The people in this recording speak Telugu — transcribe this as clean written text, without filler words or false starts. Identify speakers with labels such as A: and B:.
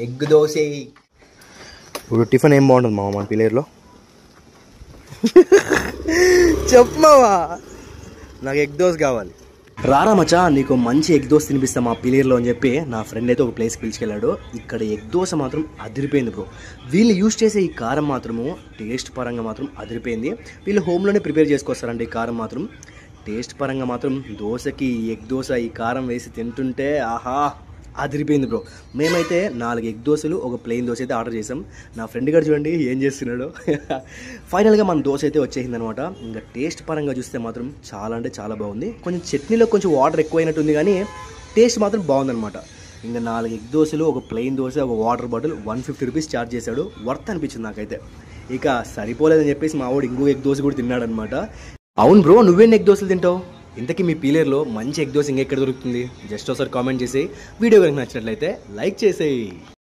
A: ఎగ్ దోశ. ఇప్పుడు టిఫిన్ ఏం బాగుంటుంది మామ మన పిలేర్లో? చెప్పమావా, నాకు ఎగ్ దోశ కావాలి. రారా మచ్చా, నీకు మంచి ఎగ్ దోశ తినిపిస్తా మా పిలేర్లో అని చెప్పి నా ఫ్రెండ్ అయితే ఒక ప్లేస్కి పిలిచుకెళ్ళాడు. ఇక్కడ ఎగ్ దోశ మాత్రం అదిరిపోయింది బ్రో. వీళ్ళు యూజ్ చేసే ఈ కారం మాత్రము టేస్ట్ పరంగా మాత్రం అదిరిపోయింది. వీళ్ళు హోమ్లోనే ప్రిపేర్ చేసుకొస్తారండి ఈ కారం మాత్రం. టేస్ట్ పరంగా మాత్రం దోశకి ఎగ్ దోశ ఈ కారం వేసి తింటుంటే ఆహా అదిరిపోయింది బ్రో. మేమైతే 4 ఎగ్ దోశలు ఒక ప్లెయిన్ దోశ అయితే ఆర్డర్ చేసాం. నా ఫ్రెండ్ గారు చూడండి ఏం చేస్తున్నాడు. ఫైనల్గా మన దోశ అయితే వచ్చేసింది అనమాట. ఇంకా టేస్ట్ పరంగా చూస్తే మాత్రం చాలా అంటే చాలా బాగుంది. కొంచెం చట్నీలో కొంచెం వాటర్ ఎక్కువైనట్టుంది కానీ టేస్ట్ మాత్రం బాగుందనమాట. ఇంకా 4 ఎగ్ దోశలు ఒక ప్లెయిన్ దోశ ఒక వాటర్ బాటిల్ 150 రూపీస్ ఛార్జ్ చేశాడు. వర్త్ అనిపించింది నాకైతే. ఇక సరిపోలేదని చెప్పేసి మా వాడు ఇంకో ఎగ్ దోశ కూడా తిన్నాడు అనమాట. అవును బ్రో, నువ్వేం ఎగ్ దోశలు తింటావు? ఇంతకీ మీ పీలేర్లో మంచి ఎగ్ దోశ ఇంకెక్కడ దొరుకుతుంది? జస్ట్ ఒకసారి కామెంట్ చేసి వీడియో కనుక నచ్చినట్లయితే లైక్ చేసేయి.